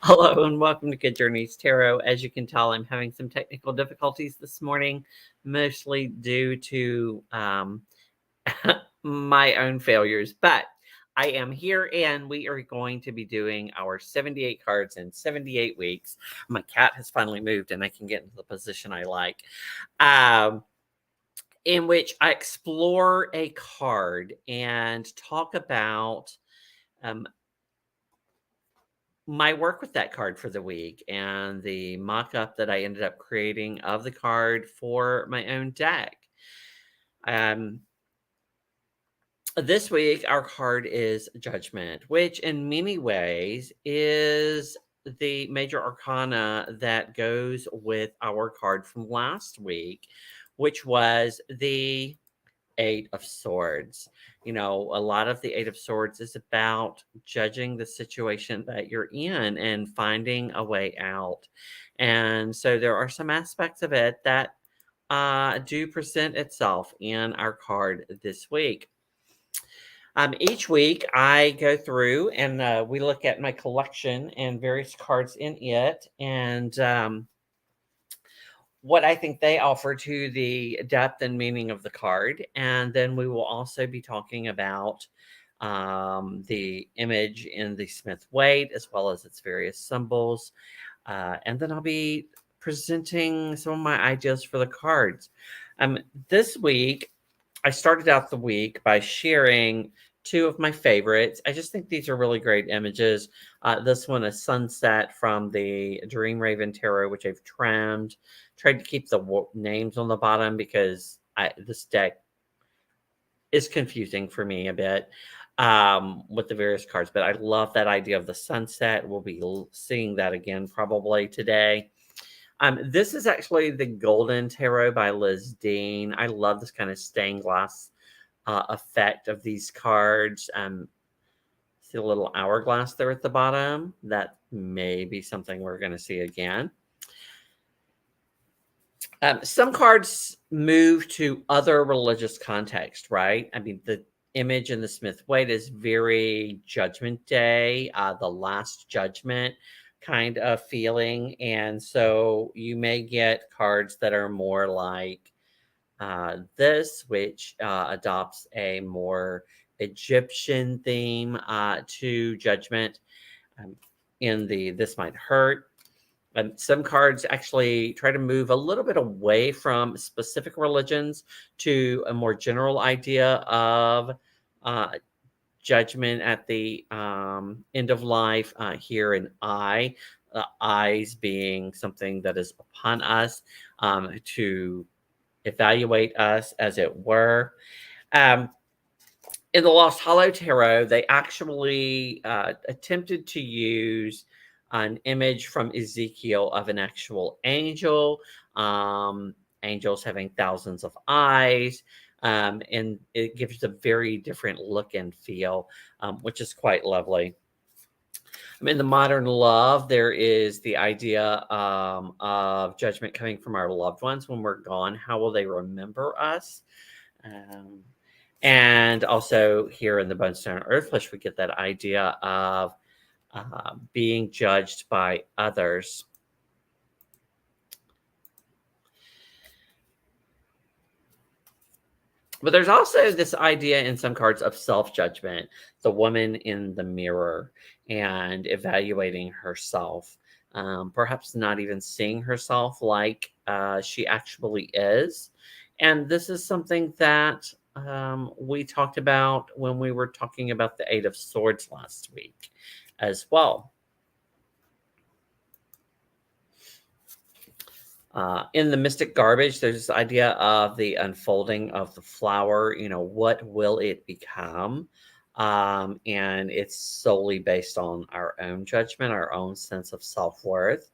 Hello and welcome to Good Journeys Tarot. As you can tell, I'm having some technical difficulties this morning, mostly due to my own failures. But I am here and we are going to be doing our 78 cards in 78 weeks. My cat has finally moved and I can get into the position I like. Um, in which I explore a card and talk about um, my work with that card for the week and the mock-up that I ended up creating of the card for my own deck. Um, this week, our card is Judgment, which in many ways is the major arcana that goes with our card from last week, which was the Eight of Swords. A lot of the Eight of Swords is about judging the situation that you're in and finding a way out. And so there are some aspects of it that do present itself in our card this week. Each week, I go through and we look at my collection and various cards in it and what I think they offer to the depth and meaning of the card. And then we will also be talking about the image in the Smith Waite as well as its various symbols. And then I'll be presenting some of my ideas for the cards. This week, I started out the week by sharing two of my favorites. I just think these are really great images. This one, a sunset from the Dream Raven Tarot, which I've trimmed. Tried to keep the names on the bottom because this deck is confusing for me a bit with the various cards. But I love that idea of the sunset. We'll be seeing that again probably today. This is actually the Golden Tarot by Liz Dean. I love this kind of stained glass effect of these cards. See a little hourglass there at the bottom. That may be something we're going to see again. Some cards move to other religious context, right? I mean, the image in the Smith Waite is very Judgment Day, the Last Judgment kind of feeling. And so you may get cards that are more like this, which adopts a more Egyptian theme to Judgment in the This Might Hurt. Some cards actually try to move a little bit away from specific religions to a more general idea of judgment at the end of life. Here in eyes being something that is upon us to evaluate us, as it were. In the Lost Hollow Tarot, they actually attempted to use an image from Ezekiel of an actual angel, angels having thousands of eyes, and it gives a very different look and feel, which is quite lovely. In the modern love, there is the idea of judgment coming from our loved ones when we're gone. How will they remember us? And also here in the Bonestone Earthflesh, we get that idea of being judged by others. But there's also this idea in some cards of self-judgment, the woman in the mirror and evaluating herself, perhaps not even seeing herself like she actually is. And this is something that we talked about when we were talking about the Eight of Swords last week as well. In the Mystic Garbage, there's this idea of the unfolding of the flower. What will it become? And it's solely based on our own judgment, our own sense of self-worth,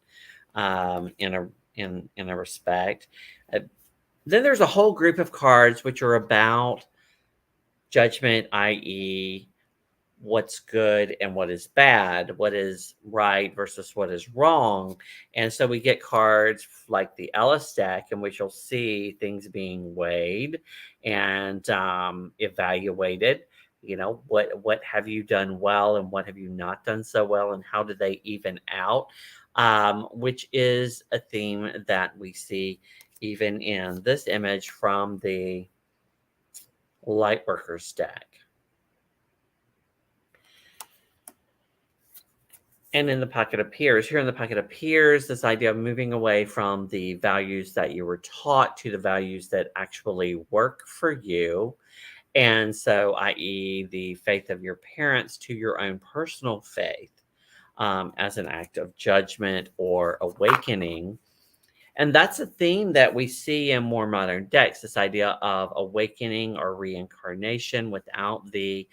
in a respect. Then there's a whole group of cards which are about judgment, i.e., what's good and what is bad, what is right versus what is wrong. And so we get cards like the Ellis deck in which you'll see things being weighed and evaluated. what have you done well and what have you not done so well, and how do they even out? Which is a theme that we see even in this image from the Lightworkers deck. And in the pocket appears, here in the pocket appears this idea of moving away from the values that you were taught to the values that actually work for you. And so, i.e., the faith of your parents to your own personal faith, as an act of judgment or awakening. And that's a theme that we see in more modern decks, this idea of awakening or reincarnation without the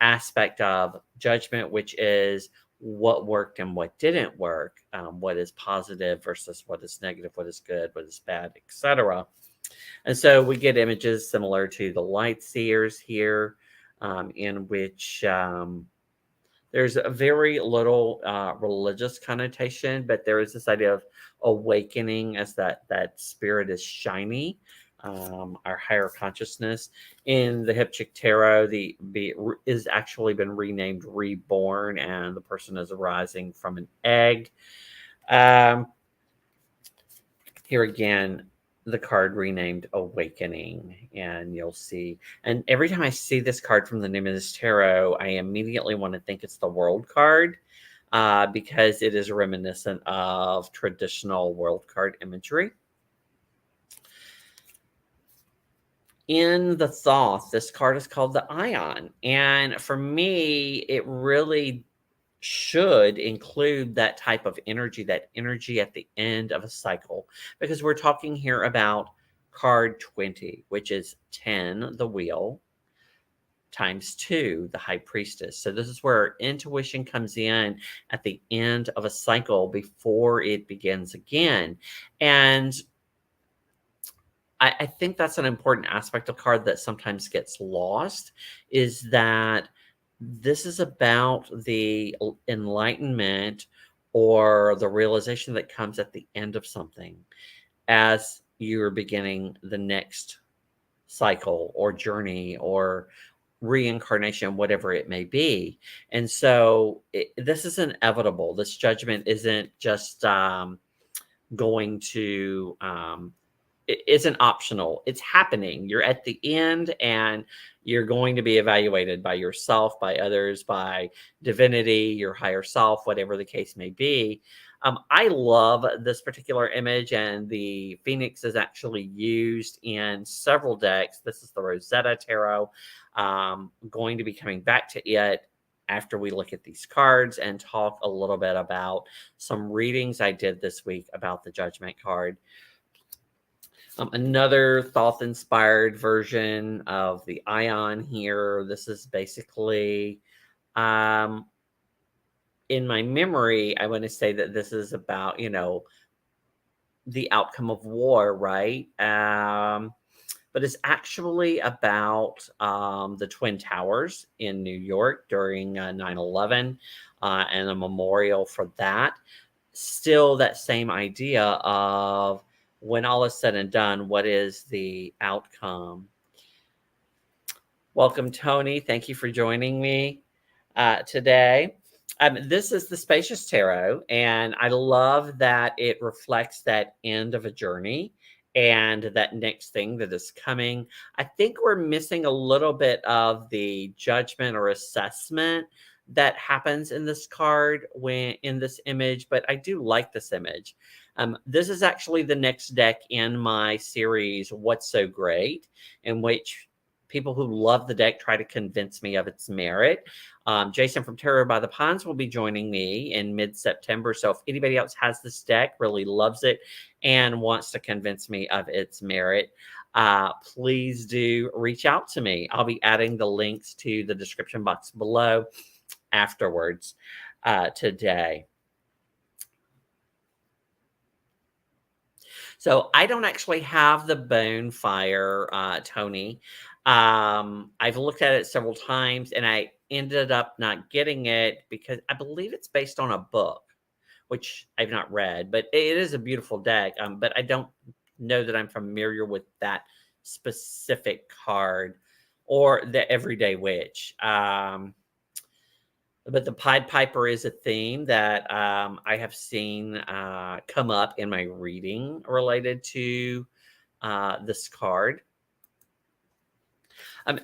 aspect of judgment, which is what worked and what didn't work, what is positive versus what is negative, what is good, what is bad, etc. And so we get images similar to the light seers here, in which there's a very little religious connotation, but there is this idea of awakening as that spirit is shiny, our higher consciousness. In the Hipchik Tarot, is actually been renamed Reborn, and the person is arising from an egg. Here again, the card renamed Awakening, and you'll see. And every time I see this card from the Numinous Tarot, I immediately want to think it's the World card, because it is reminiscent of traditional World card imagery. In the Thoth, this card is called the Ion, and for me, it really should include that type of energy, that energy at the end of a cycle, because we're talking here about card 20, which is 10, the wheel, times 2, the high priestess. So this is where intuition comes in at the end of a cycle before it begins again. And I think that's an important aspect of card that sometimes gets lost, is that this is about the enlightenment or the realization that comes at the end of something as you're beginning the next cycle or journey or reincarnation, whatever it may be. And so this is inevitable. This judgment isn't just going to it isn't optional. It's happening. You're at the end, and you're going to be evaluated by yourself, by others, by divinity, your higher self, whatever the case may be. I love this particular image, and the Phoenix is actually used in several decks. This is the Rosetta Tarot. Going to be coming back to it after we look at these cards and talk a little bit about some readings I did this week about the Judgment card. Another Thoth-inspired version of the Ion here. This is basically, in my memory, I want to say that this is about, the outcome of war, right? But it's actually about the Twin Towers in New York during 9/11, and a memorial for that. Still that same idea of, when all is said and done, what is the outcome? Welcome, Tony. Thank you for joining me today. This is the Spacious Tarot, and I love that it reflects that end of a journey and that next thing that is coming. I think we're missing a little bit of the judgment or assessment that happens in this card when in this image, but I do like this image. This is actually the next deck in my series, What's So Great, in which people who love the deck try to convince me of its merit. Jason from Tarot by the Pines will be joining me in mid-September. So if anybody else has this deck, really loves it, and wants to convince me of its merit, please do reach out to me. I'll be adding the links to the description box below afterwards today. So I don't actually have the Bonefire, Tony. I've looked at it several times, and I ended up not getting it because I believe it's based on a book, which I've not read, but it is a beautiful deck. But I don't know that I'm familiar with that specific card. or the Everyday Witch. But the Pied Piper is a theme that I have seen come up in my reading related to this card.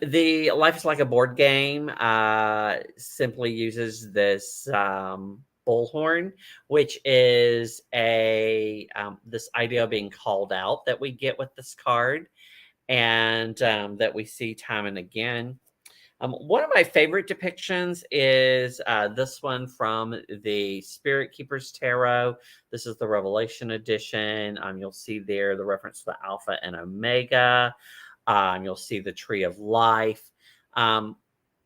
The Life is Like a Board Game simply uses this bullhorn, which is a this idea of being called out that we get with this card, and that we see time and again. One of my favorite depictions is this one from the Spirit Keepers Tarot. This is the Revelation edition. You'll see there the reference to the Alpha and Omega. You'll see the Tree of Life.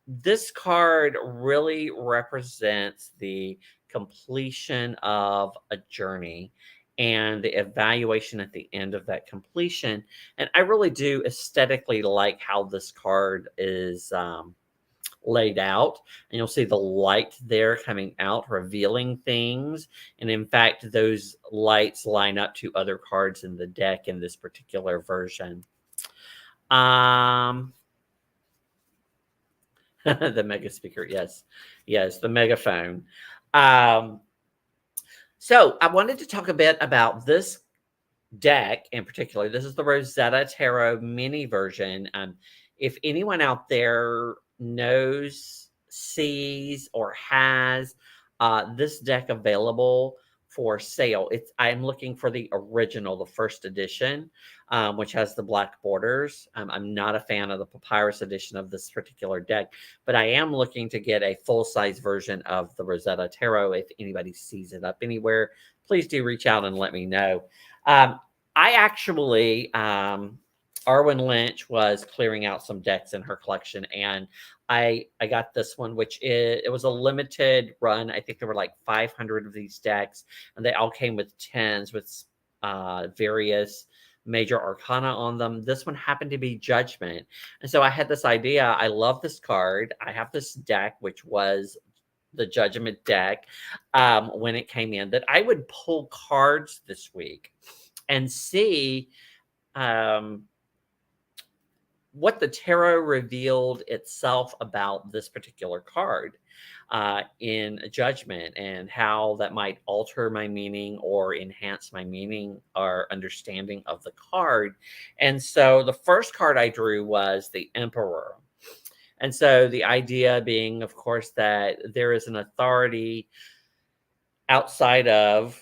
This card really represents the completion of a journey and the evaluation at the end of that completion. And I really do aesthetically like how this card is laid out. And you'll see the light there coming out, revealing things. And in fact, those lights line up to other cards in the deck in this particular version. The mega speaker, yes. Yes, the megaphone. So I wanted to talk a bit about this deck in particular. This is the Rosetta Tarot mini version. If anyone out there knows, sees, or has this deck available for sale, I'm looking for the original, the first edition, which has the black borders. I'm not a fan of the papyrus edition of this particular deck, but I am looking to get a full-size version of the Rosetta Tarot. If anybody sees it up anywhere, please do reach out and let me know. I actually, Arwen Lynch was clearing out some decks in her collection, and I got this one, which it was a limited run. I think there were like 500 of these decks, and they all came with 10s with various major arcana on them. This one happened to be Judgment. And so I had this idea. I love this card. I have this deck, which was the Judgment deck when it came in, that I would pull cards this week and see what the tarot revealed itself about this particular card in Judgment, and how that might alter my meaning or enhance my meaning or understanding of the card. And so the first card I drew was the Emperor. And so the idea being, of course, that there is an authority outside of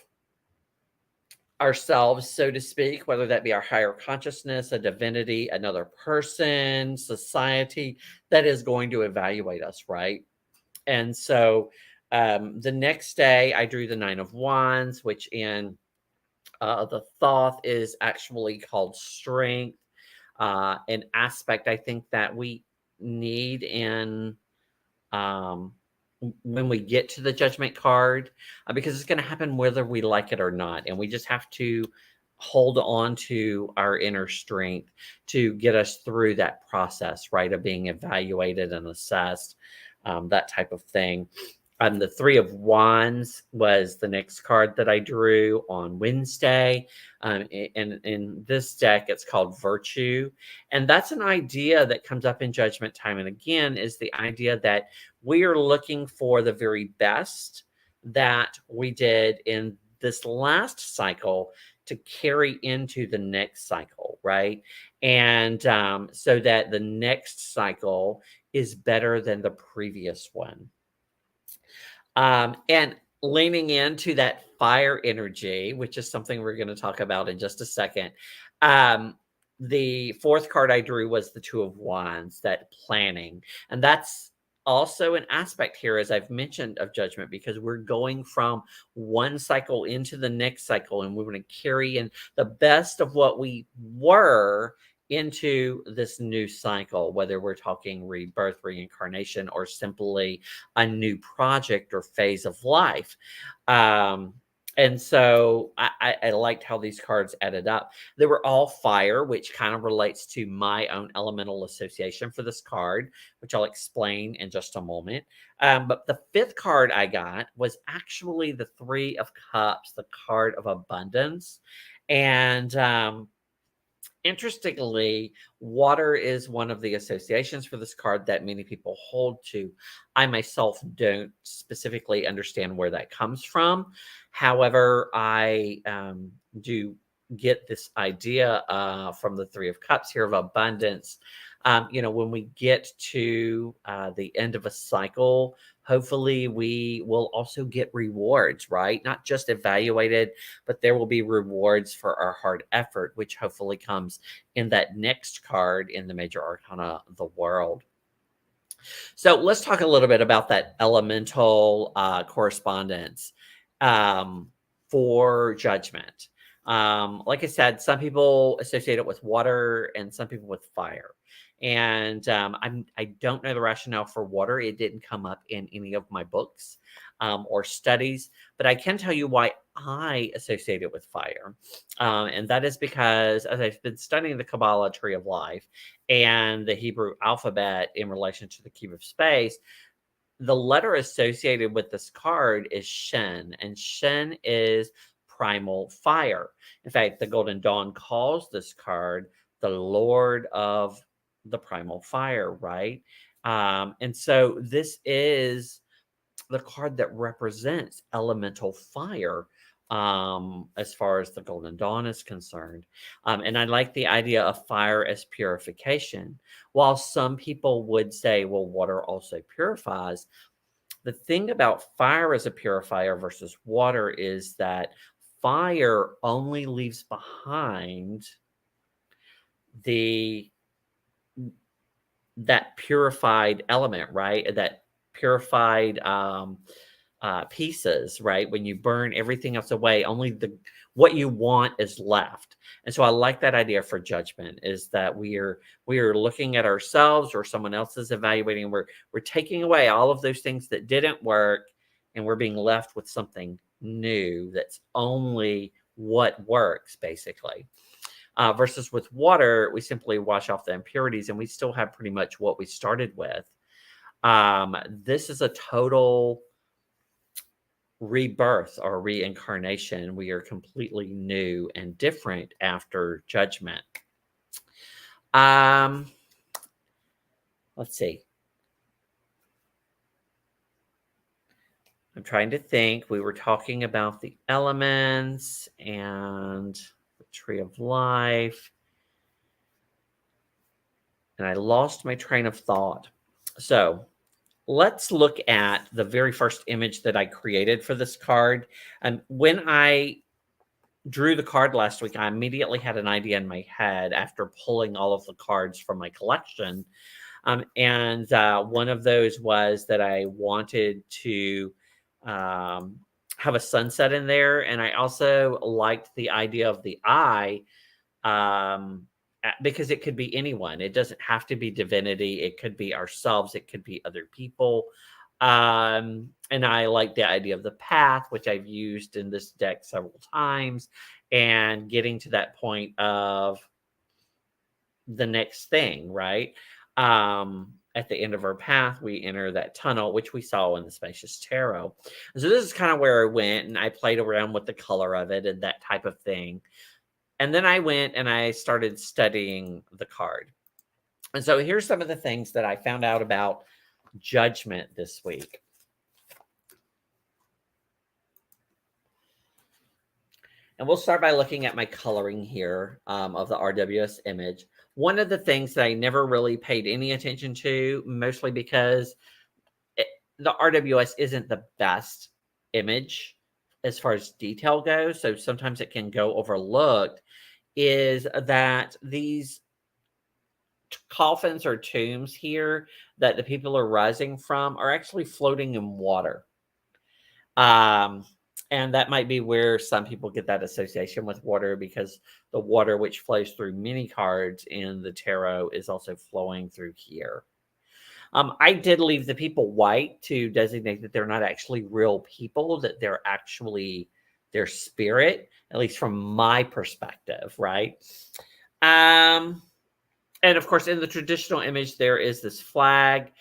ourselves, so to speak, whether that be our higher consciousness, a divinity, another person, society, that is going to evaluate us, right? And so the next day I drew the Nine of Wands, which in the Thoth is actually called Strength, an aspect I think that we need in when we get to the Judgment card, because it's going to happen whether we like it or not. And we just have to hold on to our inner strength to get us through that process, right, of being evaluated and assessed, that type of thing. The Three of Wands was the next card that I drew on Wednesday. In this deck, it's called Virtue. And that's an idea that comes up in Judgment time and again, is the idea that we are looking for the very best that we did in this last cycle to carry into the next cycle, right? And so that the next cycle is better than the previous one. And leaning into that fire energy, which is something we're going to talk about in just a second. The fourth card I drew was the Two of Wands, that planning. And that's also an aspect here, as I've mentioned, of Judgment, because we're going from one cycle into the next cycle, and we're going to carry in the best of what we were into this new cycle, whether we're talking rebirth, reincarnation, or simply a new project or phase of life. And so I liked how these cards added up. They were all fire, which kind of relates to my own elemental association for this card, which I'll explain in just a moment. But the fifth card I got was actually the Three of Cups, the card of abundance. And Interestingly, water is one of the associations for this card that many people hold to. I myself don't specifically understand where that comes from. However, I do get this idea from the Three of Cups here of abundance. When we get to the end of a cycle, hopefully we will also get rewards, right? Not just evaluated, but there will be rewards for our hard effort, which hopefully comes in that next card in the major arcana of the world. So let's talk a little bit about that elemental correspondence for judgment. Like I said, some people associate it with water and some people with fire. And I don't know the rationale for water. It didn't come up in any of my books or studies, but I can tell you why I associate it with fire. And that is because as I've been studying the Kabbalah tree of life and the Hebrew alphabet in relation to the cube of space, the letter associated with this card is Shen, and Shen is primal fire. In fact, the Golden Dawn calls this card the Lord of the primal fire, right? And so this is the card that represents elemental fire as far as the Golden Dawn is concerned. And I like the idea of fire as purification. While some people would say, well, water also purifies, the thing about fire as a purifier versus water is that fire only leaves behind the that purified element, right? That purified pieces, right? When you burn everything else away, only the what you want is left. And so I like that idea for judgment is that we are looking at ourselves or someone else is evaluating. We're taking away all of those things that didn't work, and we're being left with something new that's only what works, basically. Versus with water, we simply wash off the impurities and we still have pretty much what we started with. This is a total rebirth or reincarnation. We are completely new and different after judgment. Let's see. I'm trying to think. We were talking about the elements and the tree of life. And I lost my train of thought. So let's look at the very first image that I created for this card. And when I drew the card last week, I immediately had an idea in my head after pulling all of the cards from my collection. And one of those was that I wanted to have a sunset in there. And I also liked the idea of the eye because it could be anyone. It doesn't have to be divinity. It could be ourselves. It could be other people. And I like the idea of the path, which I've used in this deck several times, and getting to that point of the next thing, right? At the end of our path, we enter that tunnel, which we saw in the Spacious Tarot. So this is kind of where I went, and I played around with the color of it and that type of thing. And then I went and I started studying the card. And so here's some of the things that I found out about judgment this week. And we'll start by looking at my coloring here of the RWS image. One of the things that I never really paid any attention to, mostly because the RWS isn't the best image as far as detail goes, so sometimes it can go overlooked, is that these coffins or tombs here that the people are rising from are actually floating in water. And that might be where some people get that association with water, because the water which flows through many cards in the tarot is also flowing through here. I did leave the people white to designate that they're not actually real people, that they're actually their spirit, at least from my perspective, right? And of course, in the traditional image, there is this flag.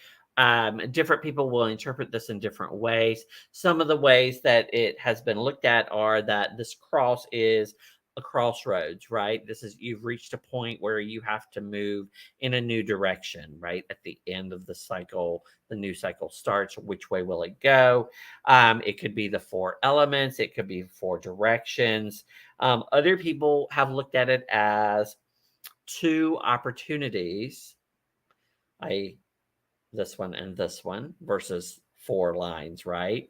Different people will interpret this in different ways. Some of the ways that it has been looked at are that this cross is a crossroads, right? This is you've reached a point where you have to move in a new direction, right? At the end of the cycle, the new cycle starts. Which way will it go? It could be the four elements, it could be four directions. Other people have looked at it as two opportunities, I this one and this one versus four lines, right?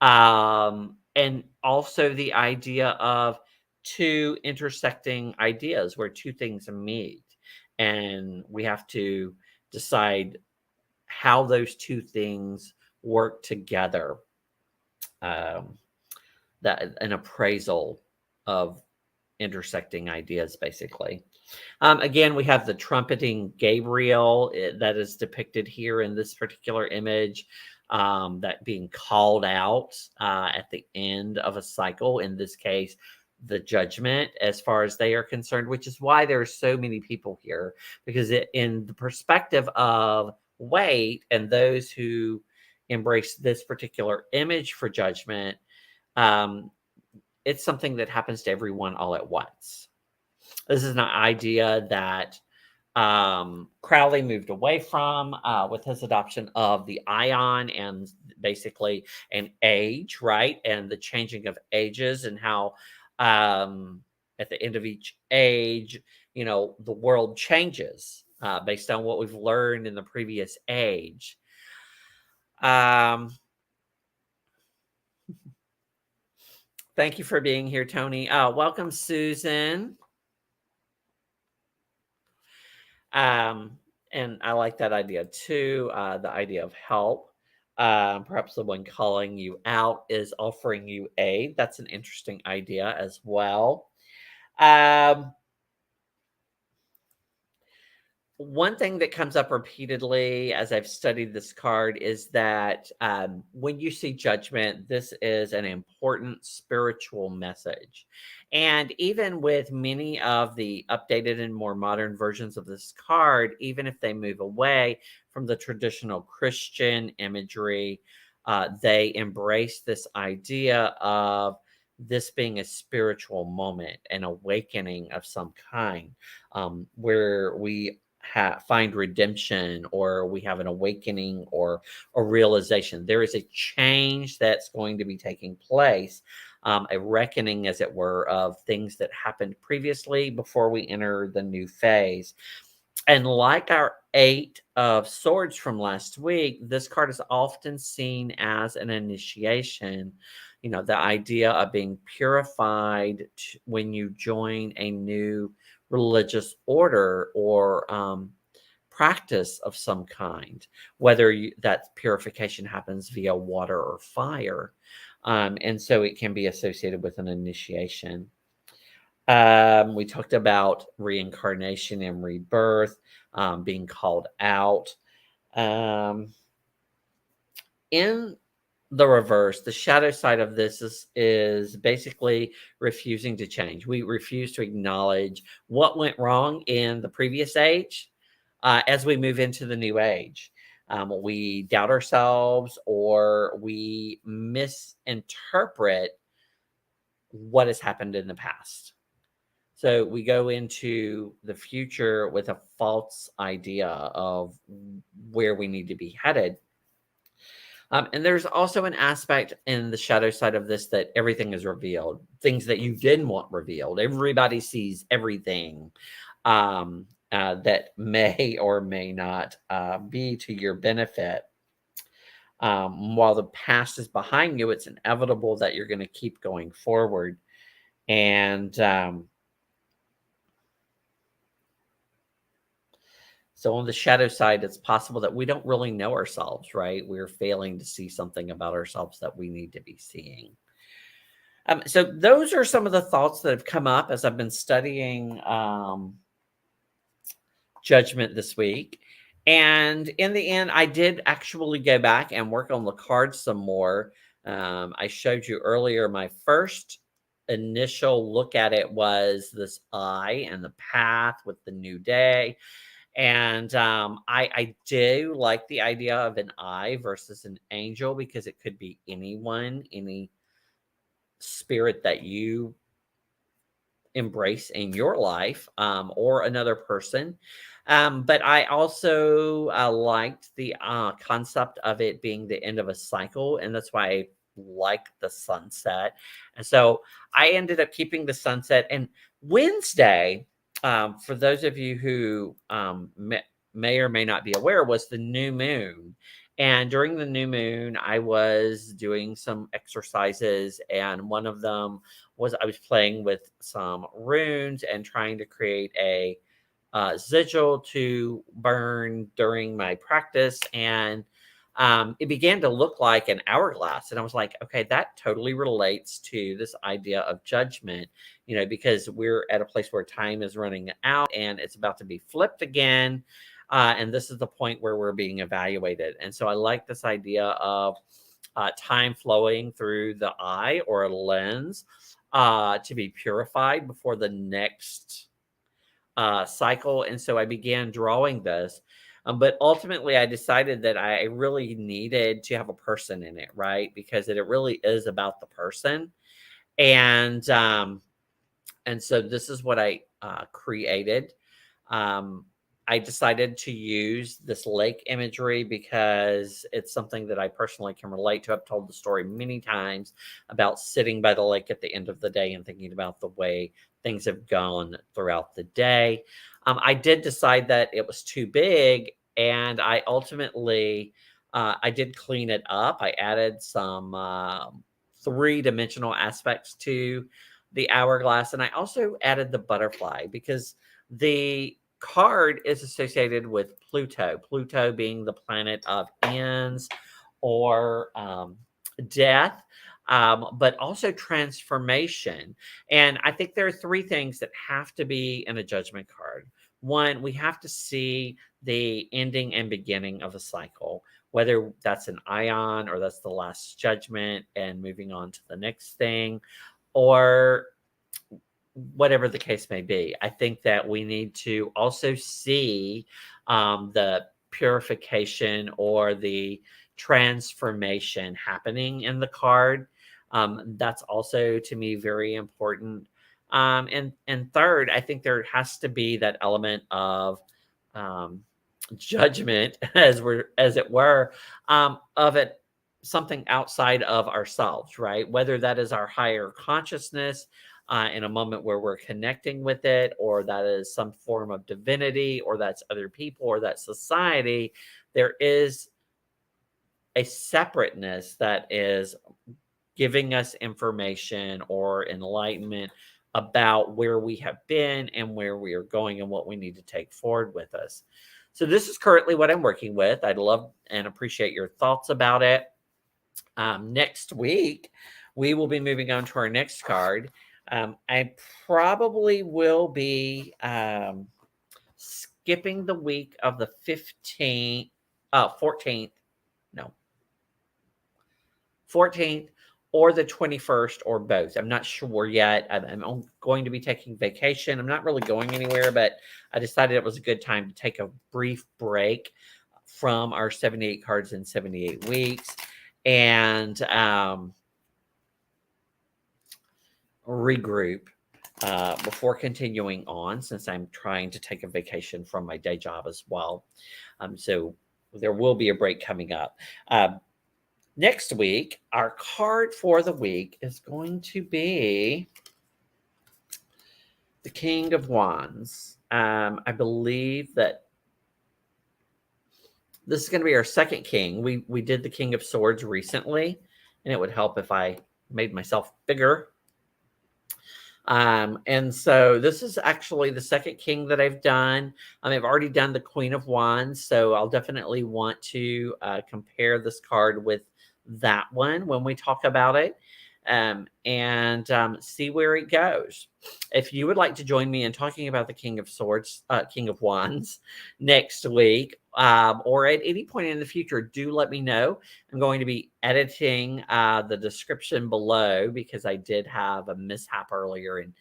And also the idea of two intersecting ideas where two things meet, and we have to decide how those two things work together. Um, that an appraisal of intersecting ideas, basically. Again, we have the trumpeting Gabriel that is depicted here in this particular image, that being called out at the end of a cycle. In this case, the judgment, as far as they are concerned, which is why there are so many people here, because in the perspective of Waite and those who embrace this particular image for judgment, um, it's something that happens to everyone all at once. This is an idea that Crowley moved away from with his adoption of the ion and basically an age, right? And the changing of ages, and how at the end of each age, the world changes based on what we've learned in the previous age. Um, Thank you for being here, Tony. Welcome, Susan. And I like that idea too. The idea of help. Perhaps the one calling you out is offering you aid. That's an interesting idea as well. Um, One thing that comes up repeatedly as I've studied this card is that when you see judgment, this is an important spiritual message. And even with many of the updated and more modern versions of this card, even if they move away from the traditional Christian imagery, they embrace this idea of this being a spiritual moment, an awakening of some kind, where we find redemption, or we have an awakening or a realization. There is a change that's going to be taking place, a reckoning, as it were, of things that happened previously before we enter the new phase. And like our Eight of Swords from last week, this card is often seen as an initiation. The idea of being purified when you join a new religious order or practice of some kind, whether that purification happens via water or fire. And so it can be associated with an initiation. We talked about reincarnation and rebirth, being called out. In the reverse, the shadow side of this is basically refusing to change. We refuse to acknowledge what went wrong in the previous age as we move into the new age. We doubt ourselves, or we misinterpret what has happened in the past. So we go into the future with a false idea of where we need to be headed. And there's also an aspect in the shadow side of this that everything is revealed, things that you didn't want revealed. Everybody sees everything that may or may not be to your benefit. While the past is behind you, it's inevitable that you're going to keep going forward. And so on the shadow side, it's possible that we don't really know ourselves, right? We're failing to see something about ourselves that we need to be seeing. So those are some of the thoughts that have come up as I've been studying judgment this week. And in the end, I did actually go back and work on the cards some more. I showed you earlier my first initial look at it was this eye and the path with the new day. And I do like the idea of an eye versus an angel, because it could be anyone, any spirit that you embrace in your life, or another person. But I also liked the concept of it being the end of a cycle, and that's why I like the sunset. And so I ended up keeping the sunset. And Wednesday, for those of you who may or may not be aware, was the new moon. And during the new moon, I was doing some exercises, and one of them was I was playing with some runes and trying to create a sigil to burn during my practice. And it began to look like an hourglass. And I was like, okay, that totally relates to this idea of judgment, because we're at a place where time is running out and it's about to be flipped again. And this is the point where we're being evaluated. And so I like this idea of time flowing through the eye or a lens to be purified before the next cycle. And so I began drawing this. But ultimately, I decided that I really needed to have a person in it, right? Because it really is about the person. And so this is what I created. I decided to use this lake imagery because it's something that I personally can relate to. I've told the story many times about sitting by the lake at the end of the day and thinking about the way things have gone throughout the day. I did decide that it was too big, and I ultimately I did clean it up. I added some three-dimensional aspects to the hourglass, and I also added the butterfly because the card is associated with Pluto being the planet of ends or death, but also transformation. And I think there are three things that have to be in a judgment card. One, we have to see the ending and beginning of a cycle, whether that's an ion or that's the last judgment and moving on to the next thing, or whatever the case may be. I think that we need to also see the purification or the transformation happening in the card. That's also to me very important. And third, I think there has to be that element of um, judgment, as it were, of it something outside of ourselves, right? Whether that is our higher consciousness in a moment where we're connecting with it, or that is some form of divinity, or that's other people, or that society. There is a separateness that is giving us information or enlightenment about where we have been and where we are going and what we need to take forward with us. So this is currently what I'm working with. I'd love and appreciate your thoughts about it. Next week, we will be moving on to our next card. I probably will be skipping the week of the 14th, no, 14th or the 21st or both. I'm not sure yet. I'm going to be taking vacation. I'm not really going anywhere, but I decided it was a good time to take a brief break from our 78 cards in 78 weeks and regroup before continuing on, since I'm trying to take a vacation from my day job as well. So there will be a break coming up. Next week, our card for the week is going to be the King of Wands. I believe that this is going to be our second king. We did the King of Swords recently, and it would help if I made myself bigger. And so this is actually the second king that I've done. I've already done the Queen of Wands, so I'll definitely want to compare this card with that one when we talk about it, and see where it goes. If you would like to join me in talking about the King of Swords, King of Wands next week, or at any point in the future, do let me know. I'm going to be editing the description below because I did have a mishap earlier and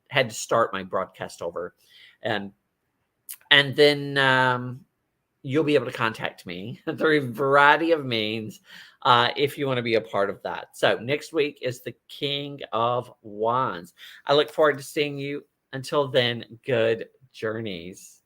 had to start my broadcast over. And then you'll be able to contact me through a variety of means if you want to be a part of that. So next week is the King of Wands. I look forward to seeing you. Until then, good journeys.